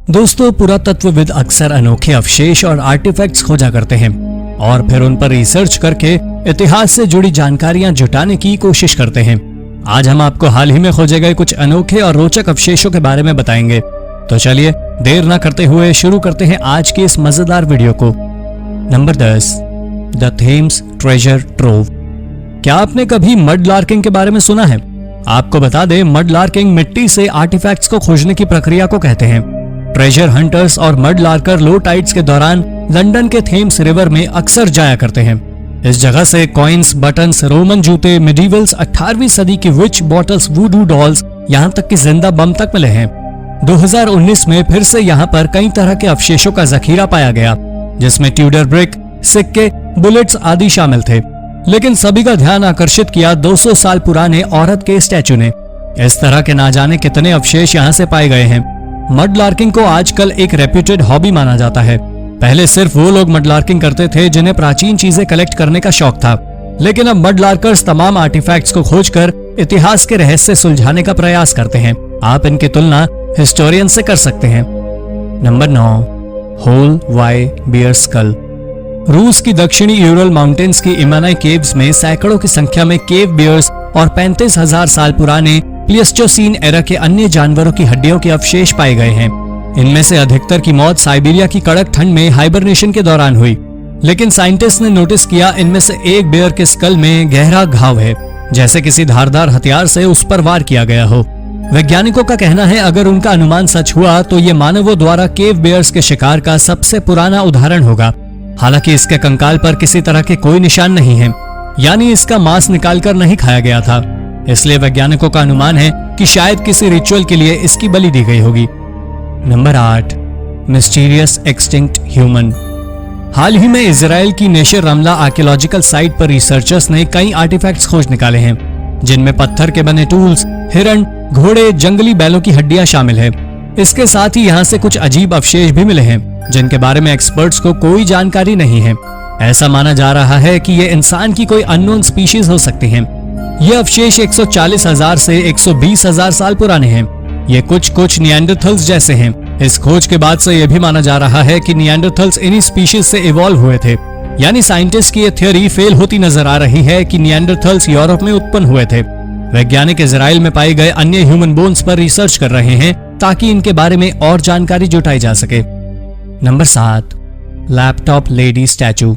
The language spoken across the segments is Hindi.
दोस्तों, पुरातत्वविद अक्सर अनोखे अवशेष और आर्टिफैक्ट्स खोजा करते हैं और फिर उन पर रिसर्च करके इतिहास से जुड़ी जानकारियां जुटाने की कोशिश करते हैं। आज हम आपको हाल ही में खोजे गए कुछ अनोखे और रोचक अवशेषों के बारे में बताएंगे। तो चलिए देर न करते हुए शुरू करते हैं आज के इस मजेदार वीडियो को। Number 10, the Thames treasure trove. क्या आपने कभी मड लार्किंग के बारे में सुना है? आपको बता दें, मड लार्किंग मिट्टी से आर्टिफैक्ट्स को खोजने की प्रक्रिया को कहते हैं। ट्रेजर हंटर्स और मड लार्कर लो टाइड्स के दौरान लंदन के थेम्स रिवर में अक्सर जाया करते हैं। इस जगह से कॉइन्स, बटन्स, रोमन जूते, मिडीवल्स, 18वीं सदी की विच बॉटल्स, वुडू डॉल्स, यहाँ तक कि जिंदा बम तक मिले हैं। 2019 में फिर से यहाँ पर कई तरह के अवशेषों का जखीरा पाया गया, जिसमें ट्यूडर ब्रिक, सिक्के, बुलेट्स आदि शामिल थे। लेकिन सभी का ध्यान आकर्षित किया 200 साल पुराने औरत के स्टैचू ने। इस तरह के ना जाने कितने अवशेष यहाँ से पाए गए हैं। मड लार्किंग को आजकल एक रेप्यूटेड हॉबी माना जाता है। पहले सिर्फ वो लोग मड लार्किंग करते थे जिन्हें प्राचीन चीजें कलेक्ट करने का शौक था, लेकिन अब मड लार्कर्स तमाम आर्टिफैक्ट्स को खोजकर इतिहास के रहस्य सुलझाने का प्रयास करते हैं। आप इनकी तुलना हिस्टोरियन से कर सकते हैं। Number 9, hole why bear skull. रूस की दक्षिणी यूरल माउंटेन्स की इमानाई केव्स में सैकड़ों की संख्या में केव बियर्स और 35,000 साल पुराने प्लिस्टोसीन एरा के अन्य जानवरों की हड्डियों के अवशेष पाए गए हैं। इनमें से अधिकतर की मौत साइबेरिया की कड़क ठंड में हाइबरनेशन के दौरान हुई, लेकिन साइंटिस्ट ने नोटिस किया इनमें से एक बेयर के स्कल में गहरा घाव है, जैसे किसी धारदार हथियार से उस पर वार किया गया हो। वैज्ञानिकों का कहना है अगर उनका अनुमान सच हुआ तो ये मानवों द्वारा केव बेयर्स के शिकार का सबसे पुराना उदाहरण होगा। हालांकि इसके कंकाल पर किसी तरह के कोई निशान नहीं है, यानी इसका मांस निकालकर नहीं खाया गया था। इसलिए वैज्ञानिकों का अनुमान है कि शायद किसी रिचुअल के लिए इसकी बलि दी गई होगी। Number 8, mysterious extinct human. हाल ही में इजराइल की नेशर रमला आर्कियोलॉजिकल साइट पर रिसर्चर्स ने कई आर्टिफैक्ट्स खोज निकाले हैं, जिनमें पत्थर के बने टूल्स, हिरण, घोड़े, जंगली बैलों की हड्डियां शामिल है। इसके साथ ही यहाँ से कुछ अजीब अवशेष भी मिले हैं, जिनके बारे में एक्सपर्ट्स को कोई जानकारी नहीं है। ऐसा माना जा रहा है कि ये इंसान की कोई अननोन स्पीशीज हो सकती हैं। ये अवशेष 140,000 से 120,000 साल पुराने हैं। ये कुछ निएंडरथल्स जैसे हैं। इस खोज के बाद से यह भी माना जा रहा है कि निएंडरथल्स इन्हीं स्पीशीज से इवॉल्व हुए थे। यानी साइंटिस्ट की ये थ्योरी फेल होती नजर आ रही है कि निएंडरथल्स यूरोप में उत्पन्न हुए थे। वैज्ञानिक इजराइल में पाए गए अन्य ह्यूमन बोन्स पर रिसर्च कर रहे हैं ताकि इनके बारे में और जानकारी जुटाई जा सके। Number 7, laptop lady statue.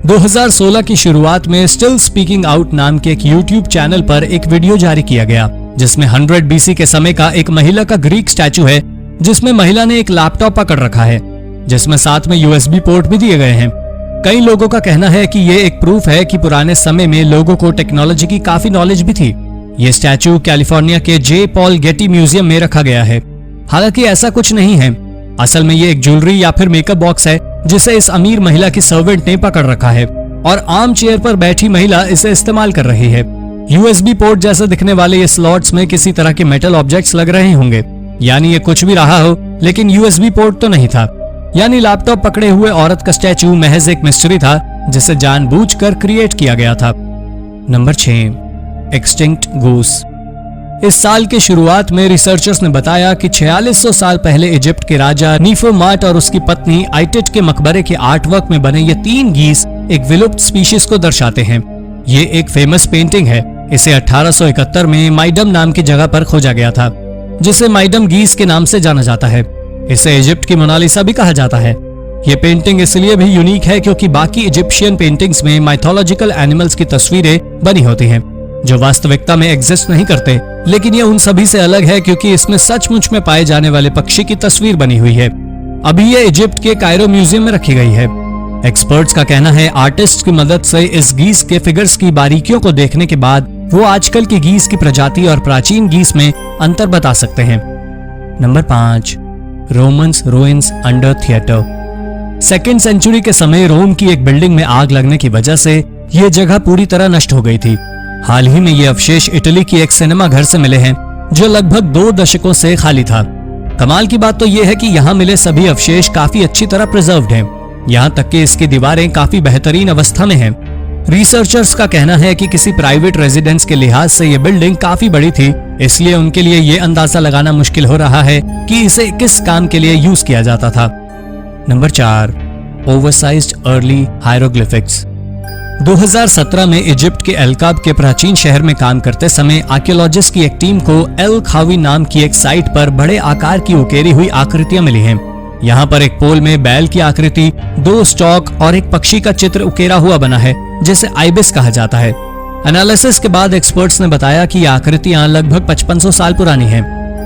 2016 की शुरुआत में स्टिल स्पीकिंग आउट नाम के एक YouTube चैनल पर एक वीडियो जारी किया गया, जिसमें 100 BC के समय का एक महिला का ग्रीक स्टैचू है, जिसमें महिला ने एक लैपटॉप पकड़ रखा है, जिसमें साथ में USB पोर्ट भी दिए गए हैं। कई लोगों का कहना है कि ये एक प्रूफ है कि पुराने समय में लोगों को टेक्नोलॉजी की काफी नॉलेज भी थी। ये स्टैचू कैलिफोर्निया के जे पॉल गेटी म्यूजियम में रखा गया है। हालांकि ऐसा कुछ नहीं है। असल में ये एक ज्वेलरी या फिर मेकअप बॉक्स है, जिसे इस अमीर महिला की सर्वेंट ने पकड़ रखा है और आर्म चेयर पर बैठी महिला इसे इस्तेमाल कर रही है। USB पोर्ट जैसा दिखने वाले ये स्लॉट्स में किसी तरह के मेटल ऑब्जेक्ट्स लग रहे होंगे, यानी ये कुछ भी रहा हो, लेकिन USB पोर्ट तो नहीं था। यानी लैपटॉप पकड़े हुए औरत का स्टैचू महज एक मिस्ट्री था, जिसे जानबूझकर क्रिएट किया गया था। Number 6, extinct goose. इस साल के शुरुआत में रिसर्चर्स ने बताया कि 4600 साल पहले इजिप्ट के राजा नीफोमाट और उसकी पत्नी आइटिट के मकबरे के आर्टवर्क में बने ये 3 गीस एक विलुप्त स्पीशीज को दर्शाते हैं। ये एक फेमस पेंटिंग है। इसे 1871 में माइडम नाम की जगह पर खोजा गया था, जिसे माइडम गीस के नाम से जाना जाता है। इसे इजिप्ट की मोनालिसा भी कहा जाता है। ये पेंटिंग इसलिए भी यूनिक है क्योंकि बाकी इजिप्शियन पेंटिंग्स में माइथोलॉजिकल एनिमल्स की तस्वीरें बनी होती हैं, जो वास्तविकता में एग्जिस्ट नहीं करते, लेकिन ये उन सभी से अलग है क्योंकि इसमें सचमुच में पाए जाने वाले पक्षी की तस्वीर बनी हुई है। अभी ये इजिप्ट के कायरो म्यूजियम में रखी गई है। एक्सपर्ट्स का कहना है आर्टिस्ट की मदद से इस गीस के फिगर्स की बारीकियों को देखने के बाद वो आजकल की गीस की प्रजाति और प्राचीन गीस में अंतर बता सकते हैं। Number 5, Romans ruins under theatre. 2nd century के समय रोम की एक बिल्डिंग में आग लगने की वजह से ये जगह पूरी तरह नष्ट हो गई थी। हाल ही में ये अवशेष इटली की एक सिनेमा घर से मिले हैं, जो लगभग 2 दशकों से खाली था। कमाल की बात तो ये है कि यहाँ मिले सभी अवशेष काफी अच्छी तरह प्रिजर्व्ड हैं। यहाँ तक कि इसकी दीवारें काफी बेहतरीन अवस्था में हैं। रिसर्चर्स का कहना है कि किसी प्राइवेट रेजिडेंस के लिहाज से ये बिल्डिंग काफी बड़ी थी, इसलिए उनके लिए ये अंदाजा लगाना मुश्किल हो रहा है कि इसे किस काम के लिए यूज किया जाता था। Number 4, oversized early hieroglyphics. 2017 में इजिप्ट के एलकाब के प्राचीन शहर में काम करते समय आर्कियोलॉजिस्ट की एक टीम को एल खावी नाम की एक साइट पर बड़े आकार की उकेरी हुई आकृतियां मिली हैं। यहाँ पर एक पोल में बैल की आकृति, 2 स्टॉक और एक पक्षी का चित्र उकेरा हुआ बना है, जिसे आइबिस कहा जाता है। एनालिसिस के बाद एक्सपर्ट्स ने बताया कि ये आकृतियां लगभग 5500 साल पुरानी हैं,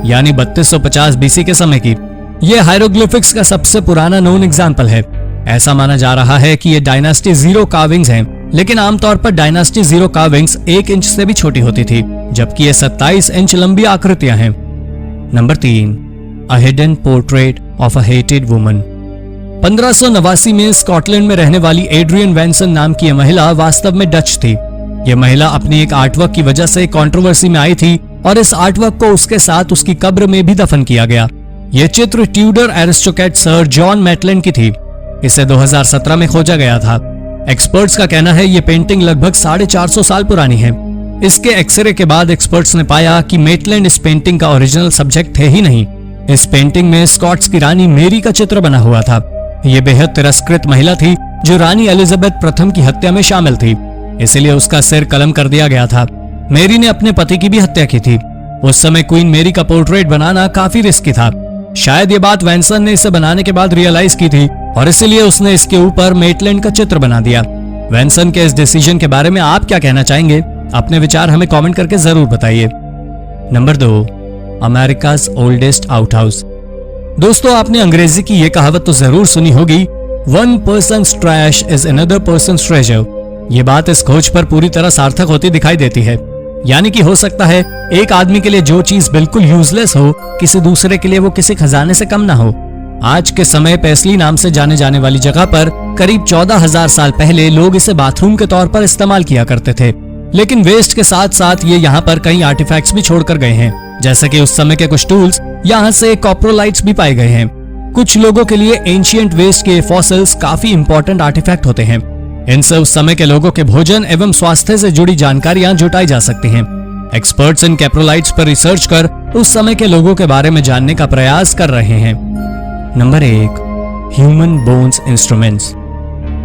यानी 3250 बीसी के समय की। ये हायरोग्लिफिक्स का सबसे पुराना नोन एग्जाम्पल है। ऐसा माना जा रहा है कि ये डायनास्टी 0 कार्विंग्स हैं, लेकिन आमतौर पर डायनास्टी 0 कार्विंग्स 1 इंच से भी छोटी होती थी, जबकि ये 27 इंच लंबी आकृतियां हैं। Number 3, A hidden portrait of a hated woman। 1589 में स्कॉटलैंड में रहने वाली एड्रियन वैनसन नाम की यह महिला वास्तव में डच थी। यह महिला अपनी एक आर्टवर्क की वजह से कंट्रोवर्सी में आई थी और इस आर्टवर्क को उसके साथ उसकी कब्र में भी दफन किया गया। यह चित्र Tudor aristocrat sir John Maitland की थी। इसे 2017 में खोजा गया था। एक्सपर्ट्स का कहना है यह पेंटिंग लगभग 450 साल पुरानी है। इसके एक्सरे के बाद एक्सपर्ट्स ने पाया कि मैटलैंड इस पेंटिंग का ओरिजिनल सब्जेक्ट थे ही नहीं। इस पेंटिंग में स्कॉट्स की रानी मेरी का चित्र बना हुआ था। ये बेहद तिरस्कृत महिला थी जो रानी एलिजाबेथ प्रथम की हत्या में शामिल थी, इसलिए उसका सिर कलम कर दिया गया था। मेरी ने अपने पति की भी हत्या की थी। उस समय क्वीन मेरी का पोर्ट्रेट बनाना काफी रिस्की था। शायद ये बात वैनसन ने इसे बनाने के बाद रियलाइज की थी और इसीलिए उसने इसके ऊपर मैटलैंड का चित्र बना दिया। वैनसन के इस डिसीजन के बारे में आप क्या कहना चाहेंगे? अपने विचार हमें कमेंट करके जरूर बताइए। Number 2, America's oldest outhouse. दोस्तों, आपने अंग्रेजी की यह कहावत तो जरूर सुनी होगी, 1 person's trash is another person's treasure। ये बात इस खोज पर पूरी तरह सार्थक होती दिखाई देती है। यानी कि हो सकता है एक आदमी के लिए जो चीज बिल्कुल यूजलेस हो, किसी दूसरे के लिए वो किसी खजाने से कम ना हो। आज के समय पेस्ली नाम से जाने जाने वाली जगह पर करीब 14,000 साल पहले लोग इसे बाथरूम के तौर पर इस्तेमाल किया करते थे, लेकिन वेस्ट के साथ साथ ये यहाँ पर कई आर्टिफैक्ट्स भी छोड़कर गए हैं, जैसे कि उस समय के कुछ टूल्स, यहाँ से कॉप्रोलाइट्स भी पाए गए हैं। कुछ लोगों के लिए एंशिएंट वेस्ट के फॉसिल्स काफी इंपॉर्टेंट आर्टिफैक्ट होते हैं। इनसे उस समय के लोगों के भोजन एवं स्वास्थ्य से जुड़ी जानकारियां जुटाई जा सकती हैं। एक्सपर्ट्स इन कैप्रोलाइट्स पर रिसर्च कर उस समय के लोगों के बारे में जानने का प्रयास कर रहे हैं। Number 1, human bones instruments.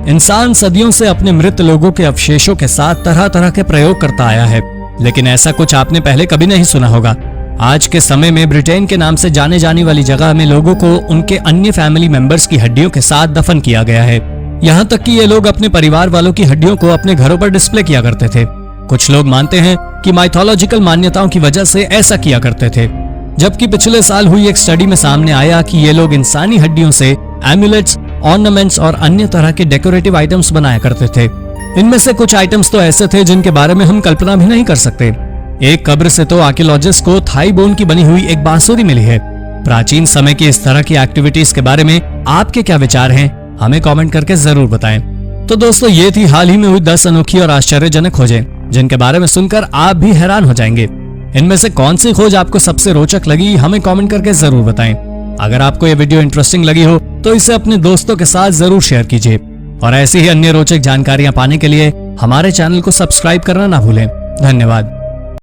इंसान सदियों से अपने मृत लोगों के अवशेषों के साथ तरह तरह के प्रयोग करता आया है, लेकिन ऐसा कुछ आपने पहले कभी नहीं सुना होगा। आज के समय में ब्रिटेन के नाम से जाने जाने वाली जगह में लोगों को उनके अन्य फैमिली मेंबर्स की हड्डियों के साथ दफन किया गया है। यहाँ तक कि ये लोग अपने परिवार वालों की हड्डियों को अपने घरों पर डिस्प्ले किया करते थे। कुछ लोग मानते हैं कि माइथोलॉजिकल मान्यताओं की वजह से ऐसा किया करते थे, जबकि पिछले साल हुई एक स्टडी में सामने आया कि ये लोग इंसानी हड्डियों से एम्यूलेट्स, ऑर्नामेंट्स और अन्य तरह के डेकोरेटिव आइटम्स बनाया करते थे। इनमें से कुछ आइटम्स तो ऐसे थे जिनके बारे में हम कल्पना भी नहीं कर सकते। एक कब्र से तो आर्कियोलॉजिस्ट को थाई बोन की बनी हुई एक बांसुरी मिली है। प्राचीन समय की इस तरह की एक्टिविटीज के बारे में आपके क्या विचार हैं? हमें कमेंट करके जरूर बताएं। तो दोस्तों, ये थी हाल ही में हुई 10 अनोखी और आश्चर्यजनक खोजें, जिनके बारे में सुनकर आप भी हैरान हो जाएंगे। इनमें से कौन सी खोज आपको सबसे रोचक लगी, हमें कमेंट करके जरूर बताएं। अगर आपको ये वीडियो इंटरेस्टिंग लगी हो तो इसे अपने दोस्तों के साथ जरूर शेयर कीजिए और ऐसी ही अन्य रोचक जानकारियां पाने के लिए हमारे चैनल को सब्सक्राइब करना ना भूलें। धन्यवाद।